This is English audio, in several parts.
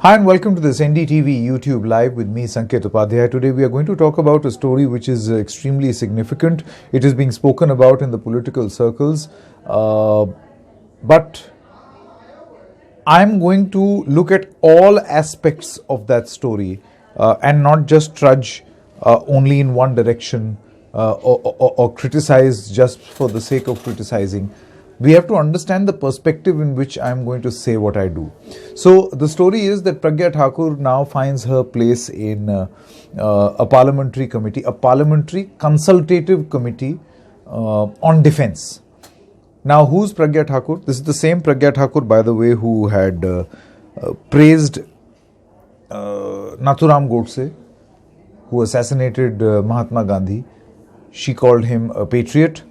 Hi and welcome to this NDTV YouTube Live with me, Sanket Upadhyay. Today we are going to talk about a story which is extremely significant. It is being spoken about in the political circles, but I'm going to look at all aspects of that story and not just trudge only in one direction or criticize just for the sake of criticizing. We have to understand the perspective in which I am going to say what I do. So the story is that Pragya Thakur now finds her place in a parliamentary committee, a parliamentary consultative committee on defence. Now, who's Pragya Thakur? This is the same Pragya Thakur, by the way, who had praised Nathuram Godse, who assassinated Mahatma Gandhi. She called him a patriot.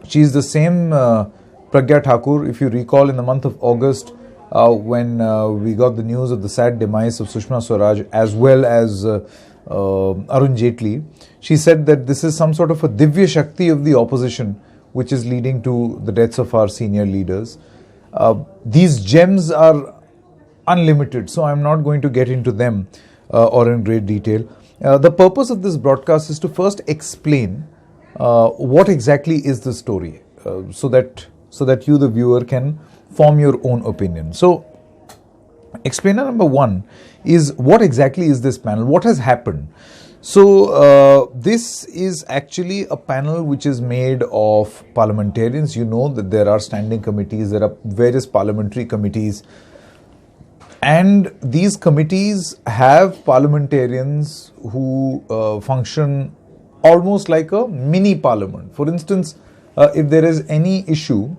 She is the same Pragya Thakur, if you recall, in the month of August, when we got the news of the sad demise of Sushma Swaraj as well as Arun Jaitley. She said that this is some sort of a Divya Shakti of the opposition which is leading to the deaths of our senior leaders. These gems are unlimited, so I'm not going to get into them or in great detail. The purpose of this broadcast is to first explain what exactly is the story, so that you, the viewer, can form your own opinion. So, explainer number one is what exactly is this panel? What has happened? So, this is actually a panel which is made of parliamentarians. You know that there are standing committees, there are various parliamentary committees, and these committees have parliamentarians who function almost like a mini parliament. For instance, if there is any issue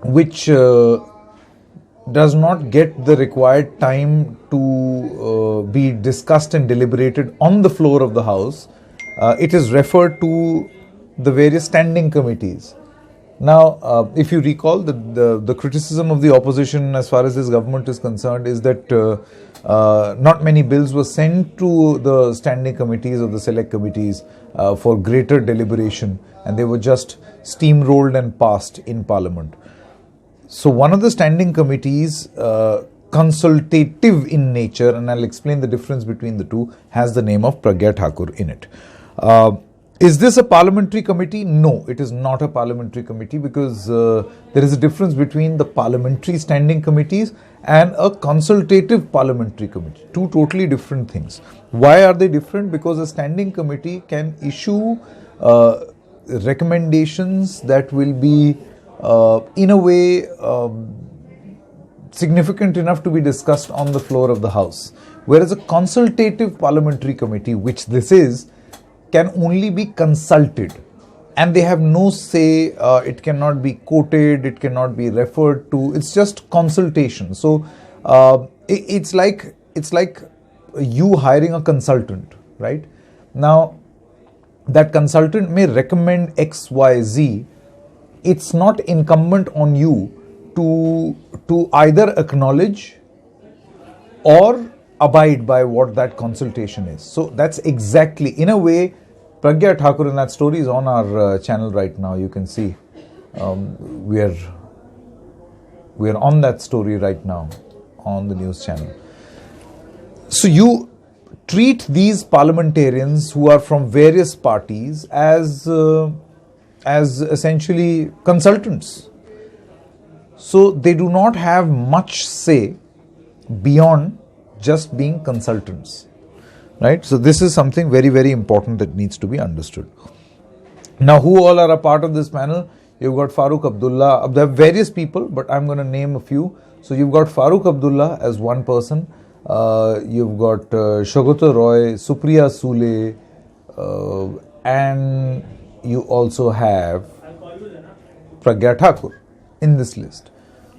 which does not get the required time to be discussed and deliberated on the floor of the House, it is referred to the various standing committees. Now, if you recall, the criticism of the opposition as far as this government is concerned is that not many bills were sent to the standing committees or the select committees for greater deliberation, and they were just steamrolled and passed in Parliament. So one of the standing committees, consultative in nature, and I'll explain the difference between the two, has the name of Pragya Thakur in it. Is this a parliamentary committee? No, it is not a parliamentary committee, because there is a difference between the parliamentary standing committees and a consultative parliamentary committee. Two totally different things. Why are they different? Because a standing committee can issue recommendations that will be in a way significant enough to be discussed on the floor of the House. Whereas a consultative parliamentary committee, which this is, can only be consulted, and they have no say. It cannot be quoted, it cannot be referred to. It's just consultation. So it's like you hiring a consultant, right? Now, that consultant may recommend X, Y, Z. It's not incumbent on you to either acknowledge or abide by what that consultation is. So that's exactly, in a way, Pragya Thakur in that story is on our channel right now. You can see we are on that story right now on the news channel. So you treat these parliamentarians who are from various parties as essentially consultants. So they do not have much say beyond just being consultants, right? So this is something very, very important that needs to be understood. Now, who all are a part of this panel? You've got Farooq Abdullah. There are various people, but I'm going to name a few. So you've got Farooq Abdullah as one person. You've got Shougata Roy, Supriya Sule, and you also have Pragya Thakur in this list.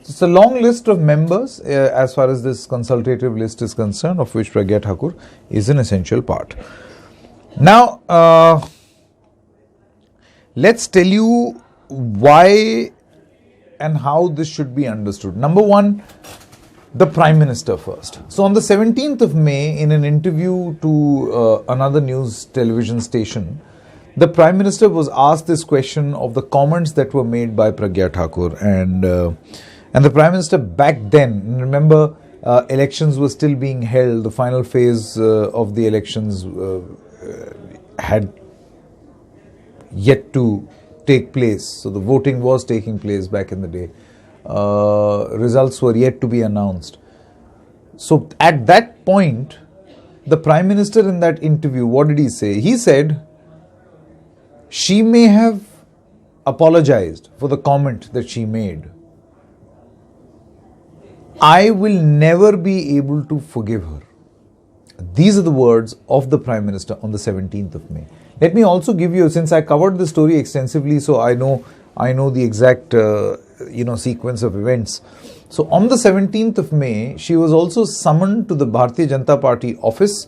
So it's a long list of members as far as this consultative list is concerned, of which Pragya Thakur is an essential part. Now, let's tell you why and how this should be understood. Number one, the Prime Minister first. So on the 17th of May, in an interview to another news television station, the Prime Minister was asked this question of the comments that were made by Pragya Thakur, and And the Prime Minister back then, remember, elections were still being held, the final phase of the elections had yet to take place. So the voting was taking place back in the day. Results were yet to be announced. So at that point, the Prime Minister in that interview, what did he say? He said, she may have apologized for the comment that she made. I will never be able to forgive her. These are the words of the Prime Minister on the 17th of May. Let me also give you, since I covered the story extensively, so I know the exact sequence of events. So on the 17th of May, she was also summoned to the Bharatiya Janata Party office.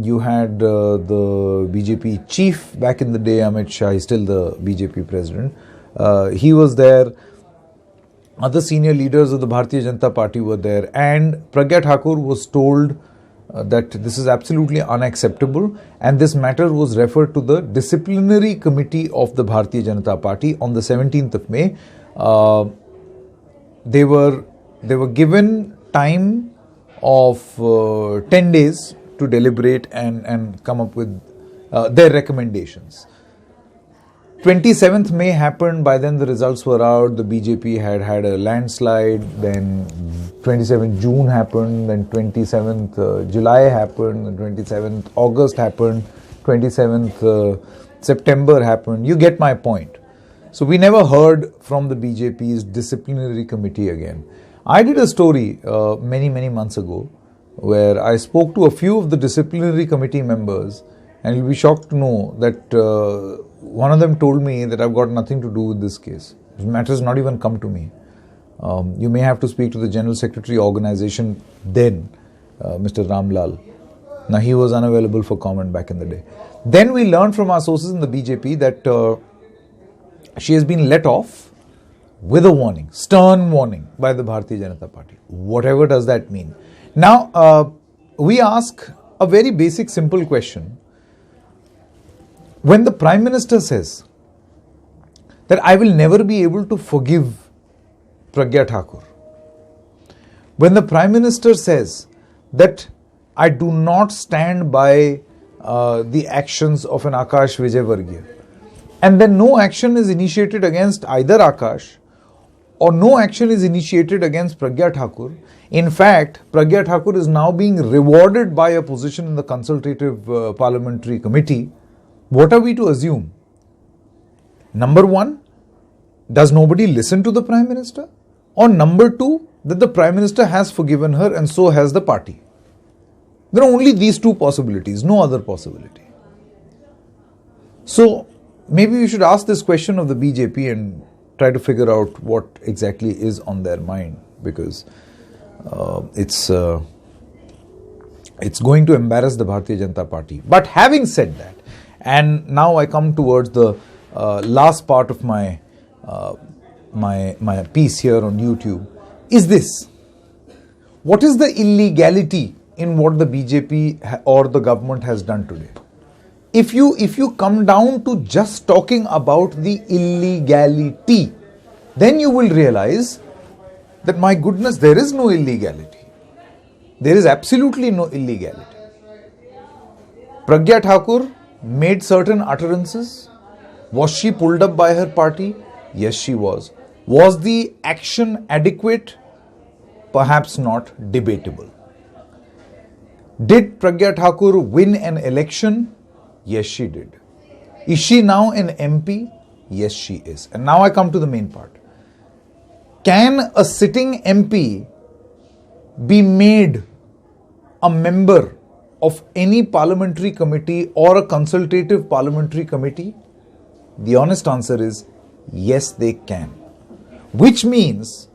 You had the BJP chief back in the day, Amit Shah, he's still the BJP president. He was there. Other senior leaders of the Bharatiya Janata Party were there, and Pragya Thakur was told that this is absolutely unacceptable, and this matter was referred to the disciplinary committee of the Bharatiya Janata Party on the 17th of May. They were given time of 10 days to deliberate and come up with their recommendations. 27th May happened. By then the results were out. The BJP had a landslide. Then 27th June happened. Then 27th July happened. Then 27th August happened. 27th September happened. You get my point. So we never heard from the BJP's disciplinary committee again. I did a story many months ago where I spoke to a few of the disciplinary committee members, and you'll be shocked to know that one of them told me that I've got nothing to do with this case. The matter has not even come to me. You may have to speak to the General Secretary organization then, Mr. Ramlal. Now, he was unavailable for comment back in the day. Then we learned from our sources in the BJP that she has been let off with a warning, stern warning by the Bharatiya Janata Party. Whatever does that mean? Now, we ask a very basic, simple question. When the Prime Minister says that I will never be able to forgive Pragya Thakur, when the Prime Minister says that I do not stand by the actions of an Akash Vijayvargiya, and then no action is initiated against either Akash or no action is initiated against Pragya Thakur. In fact, Pragya Thakur is now being rewarded by a position in the consultative parliamentary committee. What are we to assume? Number one, does nobody listen to the Prime Minister? Or number two, that the Prime Minister has forgiven her and so has the party? There are only these two possibilities, no other possibility. So, maybe we should ask this question of the BJP and try to figure out what exactly is on their mind, because it's going to embarrass the Bharatiya Janata Party. But having said that, and now I come towards the last part of my piece here on YouTube, is this. What is the illegality in what the BJP or the government has done today? If you come down to just talking about the illegality, then you will realize that, my goodness, there is no illegality. There is absolutely no illegality. Pragya Thakur made certain utterances. Was she pulled up by her party? Yes, she was. Was the action adequate? Perhaps not, debatable. Did Pragya Thakur win an election? Yes, she did. Is she now an MP? Yes, she is. And now I come to the main part. Can a sitting MP be made a member of any parliamentary committee or a consultative parliamentary committee? The honest answer is yes, they can. Which means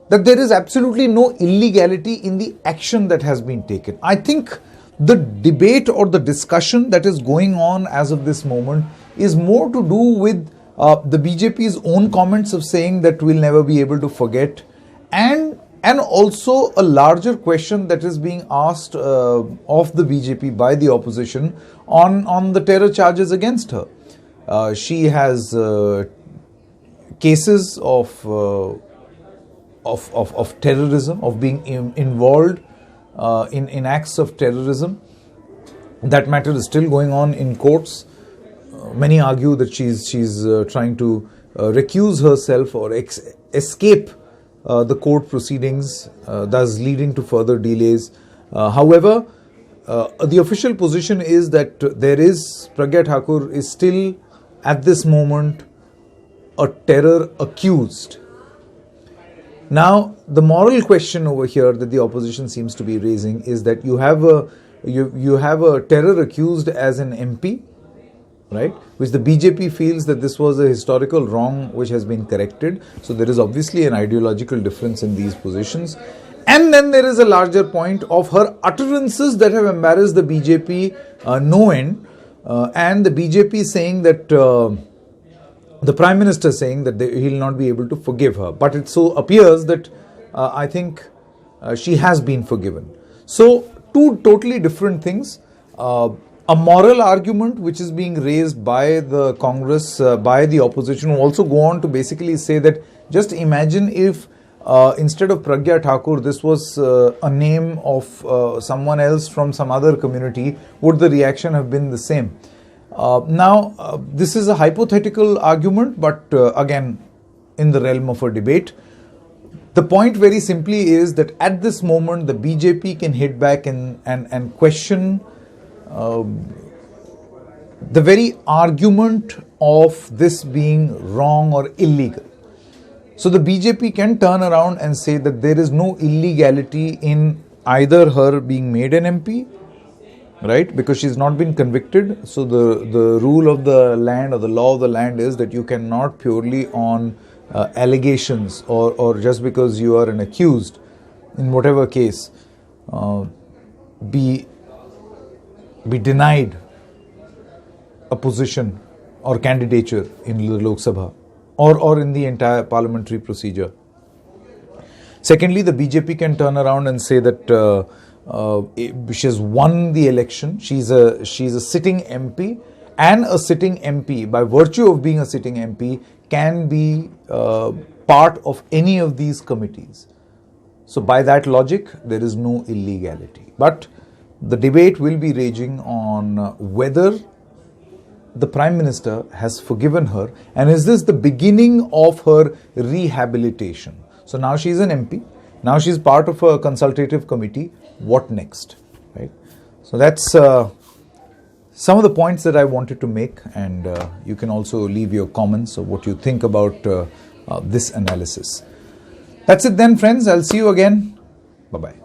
that there is absolutely no illegality in the action that has been taken. I think the debate or the discussion that is going on as of this moment is more to do with the BJP's own comments of saying that we'll never be able to forget, and also a larger question that is being asked of the BJP by the opposition on the terror charges against her. She has cases of terrorism, of being involved in acts of terrorism. That matter is still going on in courts. Many argue that she's trying to recuse herself or escape the court proceedings, thus leading to further delays. However, the official position is that Pragya Thakur is still at this moment a terror accused. Now, the moral question over here that the opposition seems to be raising is that you have a terror accused as an MP, right? Which the BJP feels that this was a historical wrong which has been corrected. So there is obviously an ideological difference in these positions. And then there is a larger point of her utterances that have embarrassed the BJP no end, and the BJP saying that the Prime Minister saying that he will not be able to forgive her. But it so appears that I think she has been forgiven. So two totally different things. A moral argument which is being raised by the Congress, by the opposition, who also go on to basically say that just imagine if instead of Pragya Thakur, this was a name of someone else from some other community, would the reaction have been the same? This is a hypothetical argument, but again, in the realm of a debate. The point very simply is that at this moment, the BJP can hit back and question the very argument of this being wrong or illegal. So the BJP can turn around and say that there is no illegality in either her being made an MP, right? Because she's not been convicted. So the rule of the land or the law of the land is that you cannot purely on allegations or just because you are an accused, in whatever case, be denied a position or candidature in the Lok Sabha or in the entire parliamentary procedure. Secondly, the BJP can turn around and say that she has won the election. She's a sitting MP, and a sitting MP, by virtue of being a sitting MP, can be part of any of these committees. So by that logic, there is no illegality. But the debate will be raging on whether the Prime Minister has forgiven her, and is this the beginning of her rehabilitation? So now she's an MP, now she's part of a consultative committee. What next? Right? So that's some of the points that I wanted to make, and you can also leave your comments of what you think about this analysis. That's it then, friends. I'll see you again. Bye-bye.